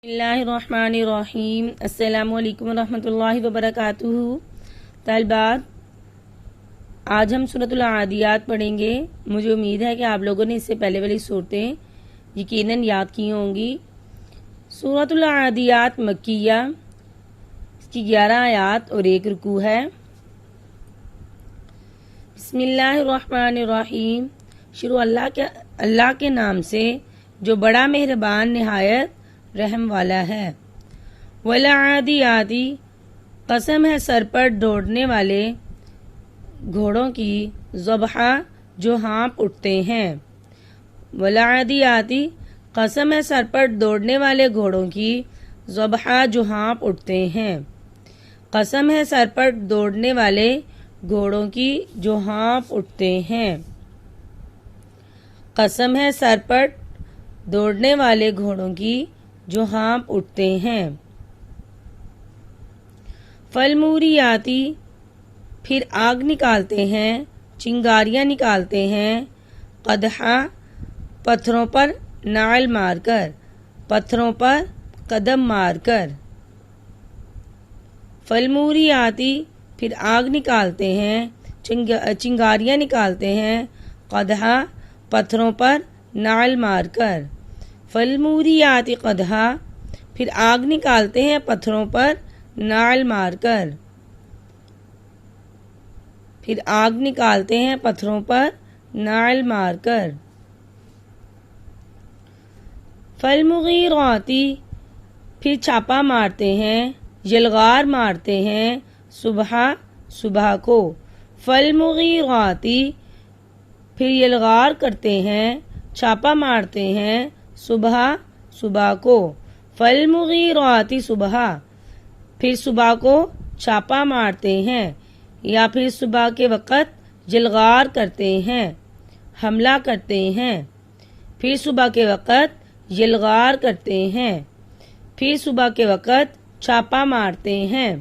بسم اللہ الرحمن الرحیم۔ السلام علیکم ورحمۃ اللہ وبرکاتہ۔ طالبات، آج ہم سورۃ العادیات پڑھیں گے۔ مجھے امید ہے کہ آپ لوگوں نے اس سے پہلے والی صورتیں یقیناً یاد کی ہوں گی۔ سورۃ العادیات مکیہ، اس کی 11 آیات اور 1 رکوع ہے۔ بسم اللہ الرحمن الرحیم۔ شروع اللہ کے نام سے جو بڑا مہربان نہایت رحم والا ہے۔ والعادیاتی، قسم ہے سر پر دوڑنے والے گھوڑوں کی، ضبحا، جو ہانپ اٹھتے ہیں۔ والعادیاتی، قسم ہے سر پر دوڑنے والے گھوڑوں کی، ضبحا، جو ہانپ اٹھتے ہیں۔ قسم ہے سر پر دوڑنے والے گھوڑوں کی جو ہانپ اٹھتے ہیں۔ قسم ہے سر پر دوڑنے والے گھوڑوں کی جو ہانپ اٹھتے ہیں۔ فالموریاتی، پھر آگ نکالتے ہیں، چنگاریاں نکالتے ہیں۔ قدحا، پتھروں پر نعل مار کر، پتھروں پر قدم مار کر۔ فالموریاتی، پھر آگ نکالتے ہیں، چنگاریاں نکالتے ہیں۔ قدحا، پتھروں پر نعل مار کر۔ فالموریاتی قدحا، پھر آگ نکالتے ہیں پتھروں پر نعل مار کر۔ پھر آگ نکالتے ہیں پتھروں پر نعل مار کر۔ فالمغیراتی، پھر چھاپا مارتے ہیں، یلغار مارتے ہیں، صبح کو۔ فالمغیراتی، پھر یلغار کرتے ہیں، چھاپا مارتے ہیں، صبح کو۔ فالمغیراتی صبحا، پھر صبح کو چھاپا مارتے ہیں، یا پھر صبح کے وقت یلغار کرتے ہیں، حملہ کرتے ہیں۔ پھر صبح کے وقت یلغار کرتے ہیں، پھر صبح کے وقت چھاپا مارتے ہیں۔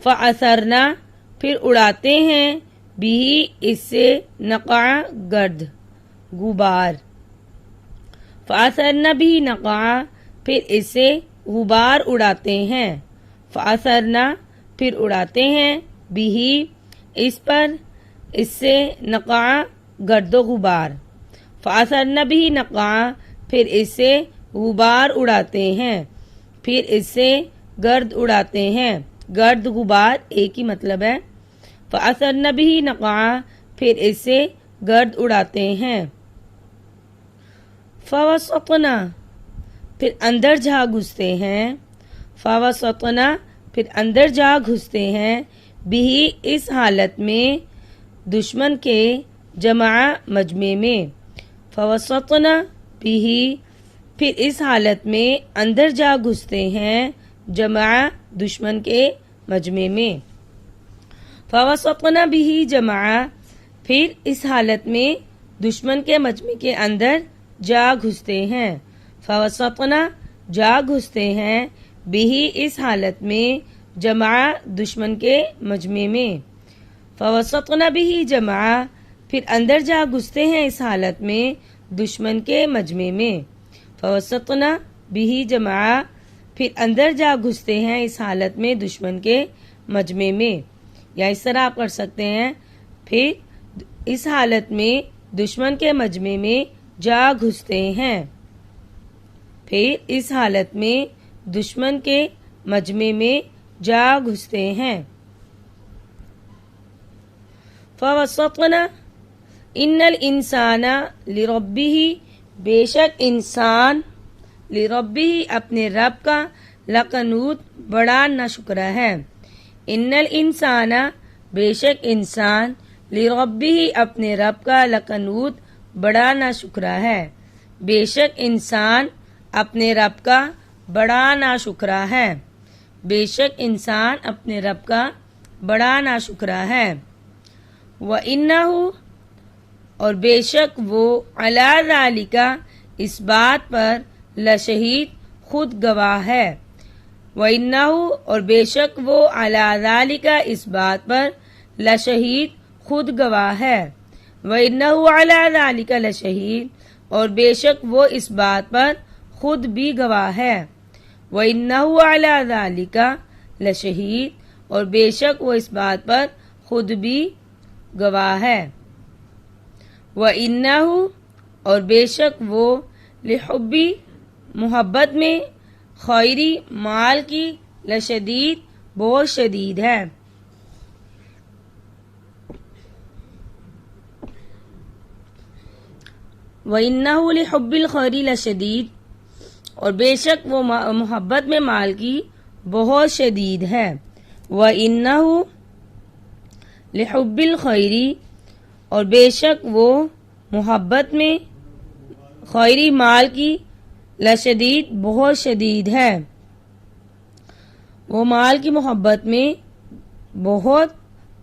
فَأَثَرْنَا، پھر اڑاتے ہیں، بھی، اس سے، نقع، گرد، غبار۔ فَأَثَرْنَا بِهِ نَقْعًا، پھر اس سے غبار اڑاتے ہیں۔ فَأَثَرْنَا، پھر اڑاتے ہیں، بِهِ، اس پر، اس سے، نقع، گرد و غبار۔ فَأَثَرْنَا بِهِ نَقْعًا، پھر اس سے غبار اڑاتے ہیں، پھر اس سے گرد اڑاتے ہیں۔ گرد غبار ایک ہی مطلب ہے۔ فَأَثَرْنَا بِهِ نَقْعًا، پھر اس سے گرد اڑاتے ہیں۔ فَوَسَطْنَا، پھر اندر جا گھستے ہیں۔ فَوَسَطْنَا، پھر اندر جا گھستے ہیں، بِهِ، اس حالت میں، دشمن کے، جمع، مجمع میں۔ فَوَسَطْنَا بِهِ، پھر اس حالت میں اندر جا گھستے ہیں، جمع، دشمن کے، مجمع میں۔ فَوَسَطْنَا بِهِ جمع، پھر اس حالت میں دشمن کے مجمع کے اندر جا گھستے ہیں۔ فَوَسَطْنَا، جا گھستے ہیں، بِهِ، اس حالت میں، جمع، دشمن کے مجمع میں۔ فَوَسَطْنَا بِهِ جمع، پھر اندر جا گھستے ہیں اس حالت میں، دشمن کے مجمع میں۔ فَوَسَطْنَا بِهِ جمع، پھر اندر جا گھستے ہیں اس حالت میں، دشمن کے مجمع میں۔ یا اس طرح آپ کر سکتے ہیں، پھر اس حالت میں دشمن کے مجمع میں جا گھستے ہیں، پھر اس حالت میں دشمن کے مجمع میں جا گھستے ہیں۔ فَوَسَطْنَا، اِنَّ الْإِنسَانَ لِرَبِّهِ، بے شک انسان، لِرَبِّهِ، اپنے رب کا، لَقَنُوت، بڑا ناشکرا ہے۔ اِنَّ الْإِنسَانَ، بے شک انسان، لِرَبِّهِ، اپنے رب کا، لَقَنُوت، بڑا ناشکرا ہے۔ بے شک انسان اپنے رب کا بڑا ناشکرا ہے۔ بے شک انسان اپنے رب کا بڑا ناشکرا ہے۔ وَإِنَّهُ، اور بے شک وہ، عَلَى ذَلِكَ، اس بات پر، لشہید، خود گواہ ہے۔ وَإِنَّهُ، اور بے شک وہ، عَلَى ذَلِكَ، اس بات پر، لشہید، خود گواہ ہے۔ وَإِنَّهُ عَلَى ذَلِكَ لَشَهِيدٌ، اور بے شک وہ اس بات پر خود بھی گواہ ہے۔ وَإِنَّهُ عَلَى ذَلِكَ لَشَهِيدٌ اور بے شک وہ اس بات پر خود بھی گواہ ہے۔ وَإِنَّهُ اور بے شک وہ لِحُبِّ محبت میں خیری مال کی لشدید بہت شدید ہے۔ وَإِنَّهُ لِحُبِّ الْخَيْرِ لَشَدِيدٌ اور بے شک وہ محبت میں مال کی بہت شدید ہے۔ وَإِنَّهُ لِحُبِّ الْخَيْرِ اور بے شک وہ محبت میں خیری مال کی لشدید بہت شدید ہے۔ وہ مال کی محبت میں بہت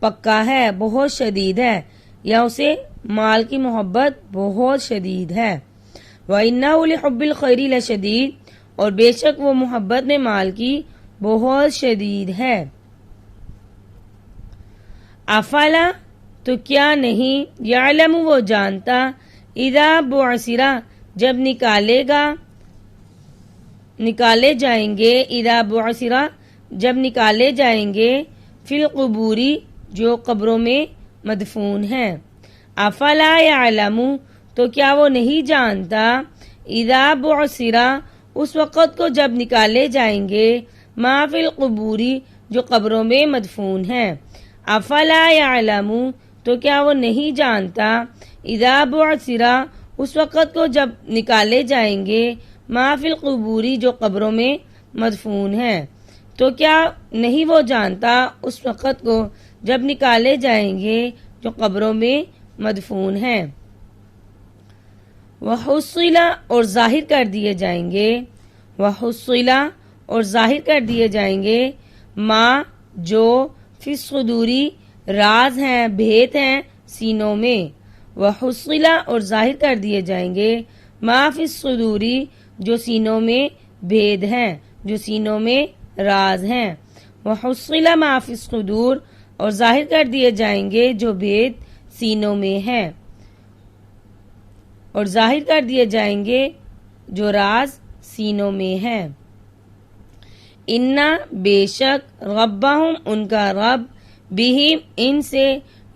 پکا ہے، بہت شدید ہے، یا اسے مال کی محبت بہت شدید ہے۔ وَإِنَّهُ لِحُبِّ الْخَيْرِ لَشَدِيدٌ اور بے شک وہ محبت میں مال کی بہت شدید ہے۔ افلا تو کیا نہیں، یعلم وہ جانتا، اذا بعثر جب نکالے جائیں گے، اذا بعثر جب نکالے جائیں گے، فی القبور جو قبروں میں مدفون ہیں۔ افلا یعلم تو کیا وہ نہیں جانتا، اذا بعثر اس وقت کو جب نکالے جائیں گے، ما فی القبور جو قبروں میں مدفون ہیں۔ افلا یعلم تو کیا وہ نہیں جانتا، اذا بعثر اس وقت کو جب نکالے جائیں گے، ما فی القبور جو قبروں میں مدفون ہیں۔ تو کیا نہیں وہ جانتا اس وقت کو جب نکالے جائیں گے جو قبروں میں مدفون ہیں۔ وحصل اور ظاہر کر دیے جائیں گے، وحصل اور ظاہر کر دیے جائیں گے، ما جو فی الصدور راز ہیں، بھید ہیں سینوں میں۔ وحصل اور ظاہر کر دیے جائیں گے، ما فی الصدور جو سینوں میں بھید ہیں، جو سینوں میں راز ہیں۔ وحصل ما فی الصدور اور ظاہر کر دیے جائیں گے جو بھید سینوں میں ہیں، اور ظاہر کر دیے جائیں گے جو راز سینوں میں ہیں۔ انا بے شک ربہم ان کا رب بہم ان سے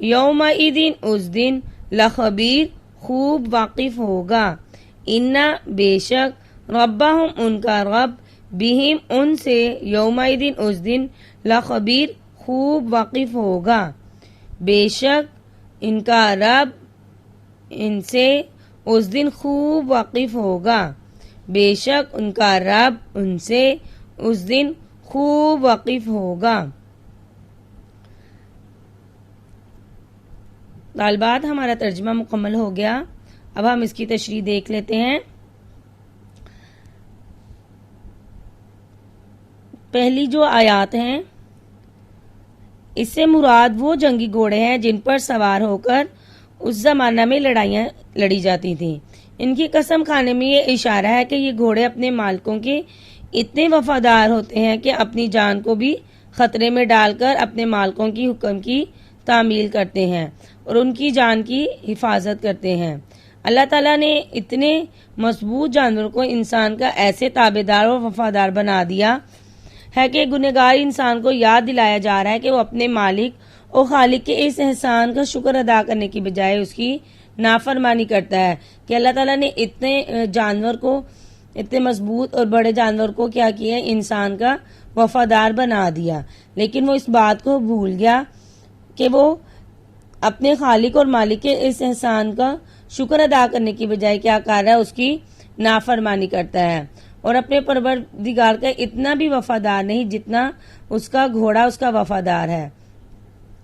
یومئذ اس دن لخبیر خوب واقف ہوگا۔ انا بے شک ربہم ان کا رب بہم ان سے یومئذ اس دن لخبیر خوب واقف ہوگا۔ بے شک ان کا رب ان سے اس دن خوب واقف ہوگا۔ بے شک ان کا رب ان سے اس دن خوب واقف ہوگا۔ طالبات ہمارا ترجمہ مکمل ہو گیا، اب ہم اس کی تشریح دیکھ لیتے ہیں۔ پہلی جو آیات ہیں اس سے مراد وہ جنگی گھوڑے ہیں جن پر سوار ہو کر اس زمانہ میں لڑائیاں لڑی جاتی تھیں۔ ان کی قسم کھانے میں یہ اشارہ ہے کہ یہ گھوڑے اپنے مالکوں کے اتنے وفادار ہوتے ہیں کہ اپنی جان کو بھی خطرے میں ڈال کر اپنے مالکوں کی حکم کی تعمیل کرتے ہیں اور ان کی جان کی حفاظت کرتے ہیں۔ اللہ تعالیٰ نے اتنے مضبوط جانوروں کو انسان کا ایسے تابعدار اور وفادار بنا دیا ہے کہ گنہگار انسان کو یاد دلایا جا رہا ہے کہ وہ اپنے مالک اور خالق کے اس احسان کا شکر ادا کرنے کی بجائے اس کی نافرمانی کرتا ہے کہ اللہ تعالیٰ نے اتنے جانور کو، اتنے مضبوط اور بڑے جانور کو کیا کیا، انسان کا وفادار بنا دیا، لیکن وہ اس بات کو بھول گیا کہ وہ اپنے خالق اور مالک کے اس احسان کا شکر ادا کرنے کی بجائے کیا کر رہا ہے، اس کی نافرمانی کرتا ہے اور اپنے پروردگار کا اتنا بھی وفادار نہیں جتنا اس کا گھوڑا اس کا وفادار ہے۔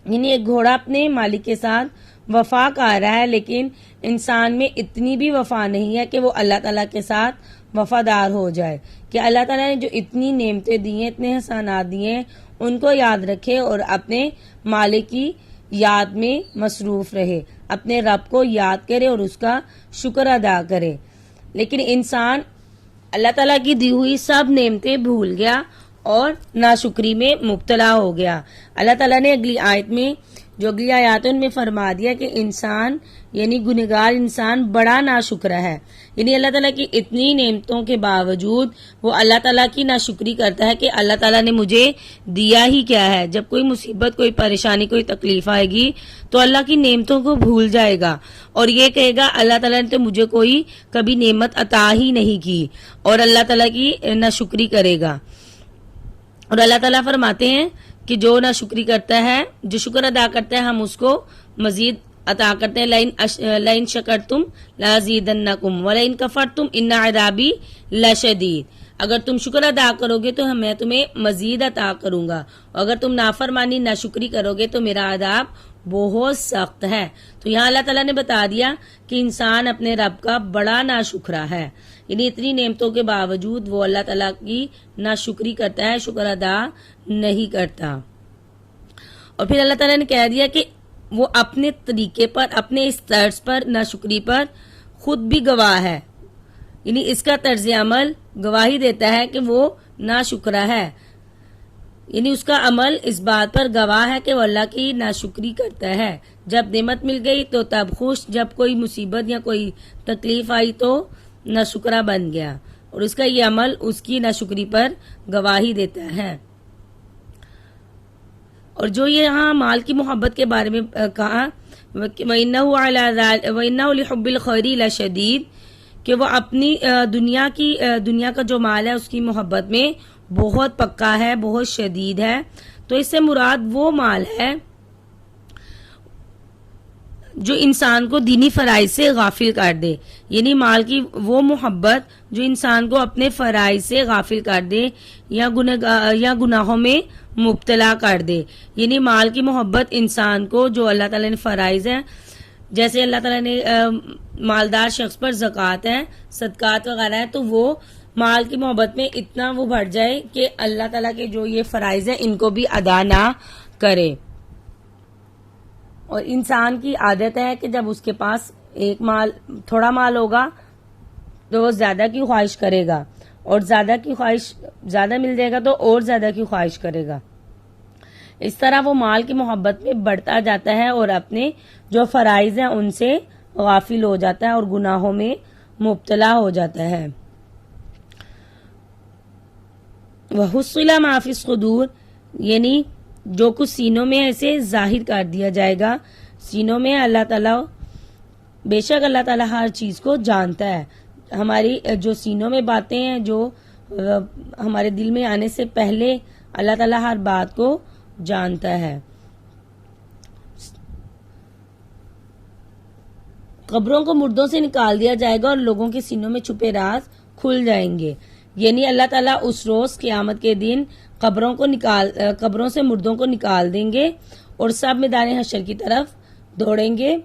یعنی ایک گھوڑا اپنے مالک کے ساتھ وفا کر رہا ہے، لیکن انسان میں اتنی بھی وفا نہیں ہے کہ وہ اللہ تعالیٰ کے ساتھ وفادار ہو جائے، کہ اللہ تعالیٰ نے جو اتنی نعمتیں دی ہیں، اتنے احسانات دیے ہیں، ان کو یاد رکھے اور اپنے مالک کی یاد میں مصروف رہے، اپنے رب کو یاد کرے اور اس کا شکر ادا کرے۔ لیکن انسان اللہ تعالیٰ کی دی ہوئی سب نعمتیں بھول گیا اور ناشکری میں مبتلا ہو گیا۔ اللہ تعالیٰ نے اگلی آیت میں، جو اگلی آیات ان میں فرما دیا کہ انسان یعنی گنہگار انسان بڑا ناشکرا ہے، یعنی اللہ تعالیٰ کی اتنی نعمتوں کے باوجود وہ اللہ تعالیٰ کی ناشکری کرتا ہے کہ اللہ تعالیٰ نے مجھے دیا ہی کیا ہے. جب کوئی مصیبت، کوئی پریشانی، کوئی تکلیف آئے گی تو اللہ کی نعمتوں کو بھول جائے گا اور یہ کہے گا اللہ تعالیٰ نے تو مجھے کوئی کبھی نعمت عطا ہی نہیں کی، اور اللہ تعالیٰ کی ناشکری کرے گا. اور اللہ تعالیٰ فرماتے ہیں کہ جو ناشکری کرتا ہے، جو شکر ادا کرتا ہے، ہم اس کو مزید عطا کرتے ہیں. لئن شکرتم لازیدنکم ولئن کفرتم ان عذابی لشدید. اگر تم شکر ادا کرو گے تو میں تمہیں مزید عطا کروں گا، اور اگر تم نافرمانی ناشکری کرو گے تو میرا عذاب بہت سخت ہے. تو یہاں اللہ تعالیٰ نے بتا دیا کہ انسان اپنے رب کا بڑا ناشکرا ہے. یعنی اتنی نعمتوں کے باوجود وہ اللہ تعالیٰ کی ناشکری کرتا ہے، شکر ادا نہیں کرتا. اور پھر اللہ تعالیٰ نے کہہ دیا کہ وہ اپنے طریقے پر، اپنے اس طرز پر، ناشکری پر خود بھی گواہ ہے. یعنی اس کا طرز عمل گواہی دیتا ہے کہ وہ ناشکرا ہے. یعنی اس کا عمل اس بات پر گواہ ہے کہ وہ اللہ کی ناشکری کرتا ہے. جب نعمت مل گئی تو تب خوش، جب کوئی مصیبت یا کوئی تکلیف آئی تو ناشکرا بن گیا، اور اس کا یہ عمل اس کی ناشکری پر گواہی دیتا ہے. اور جو یہ یہاں مال کی محبت کے بارے میں کہا وَإِنَّهُ لِحُبِّ الْخَيْرِ لَشَدِيدٌ، کہ وہ اپنی دنیا کا جو مال ہے اس کی محبت میں بہت پکا ہے، بہت شدید ہے. تو اس سے مراد وہ مال ہے جو انسان کو دینی فرائض سے غافل کر دے. یعنی مال کی وہ محبت جو انسان کو اپنے فرائض سے غافل کر دے یا گناہوں میں مبتلا کر دے. یعنی مال کی محبت انسان کو، جو اللہ تعالیٰ نے فرائض ہیں، جیسے اللہ تعالیٰ نے مالدار شخص پر زکوٰۃ ہے، صدقات وغیرہ ہے، تو وہ مال کی محبت میں اتنا وہ بڑھ جائے کہ اللہ تعالیٰ کے جو یہ فرائض ہیں ان کو بھی ادا نہ کرے. اور انسان کی عادت ہے کہ جب اس کے پاس تھوڑا مال ہوگا تو وہ زیادہ کی خواہش کرے گا، اور زیادہ مل جائے گا تو اور زیادہ کی خواہش کرے گا. اس طرح وہ مال کی محبت میں بڑھتا جاتا ہے اور اپنے جو فرائض ہیں ان سے غافل ہو جاتا ہے اور گناہوں میں مبتلا ہو جاتا ہے. وَحُصِّلَ مَا فِي الصُّدُورِ، یعنی جو کچھ سینوں میں ایسے ظاہر کر دیا جائے گا. سینوں میں اللہ تعالیٰ، بے شک اللہ تعالیٰ ہر چیز کو جانتا ہے. ہماری جو سینوں میں باتیں ہیں، جو ہمارے دل میں آنے سے پہلے اللہ تعالیٰ ہر بات کو جانتا ہے. قبروں کو مردوں سے نکال دیا جائے گا اور لوگوں کے سینوں میں چھپے راز کھل جائیں گے. یعنی اللہ تعالیٰ اس روز قیامت کے دن قبروں سے مردوں کو نکال دیں گے اور سب میدان حشر کی طرف دوڑیں گے،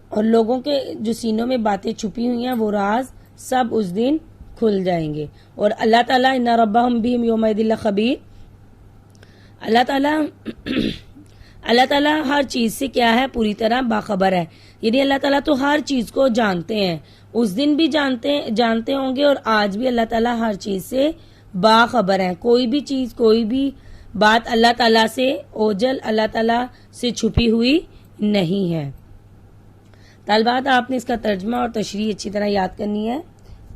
اور لوگوں کے جو سینوں میں باتیں چھپی ہوئی ہیں وہ راز سب اس دن کھل جائیں گے. اور اللہ تعالیٰ ان ربہم بہم یومئذ لخبیر، اللہ تعالیٰ ہر چیز سے کیا ہے، پوری طرح باخبر ہے. یعنی اللہ تعالیٰ تو ہر چیز کو جانتے ہیں، اس دن بھی جانتے ہوں گے، اور آج بھی اللہ تعالیٰ ہر چیز سے باخبر ہے. کوئی بھی چیز، کوئی بھی بات اللہ تعالیٰ سے اوجل، اللہ تعالیٰ سے چھپی ہوئی نہیں ہے. طالبات، آپ نے اس کا ترجمہ اور تشریح اچھی طرح یاد کرنی ہے.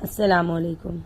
السلام علیکم.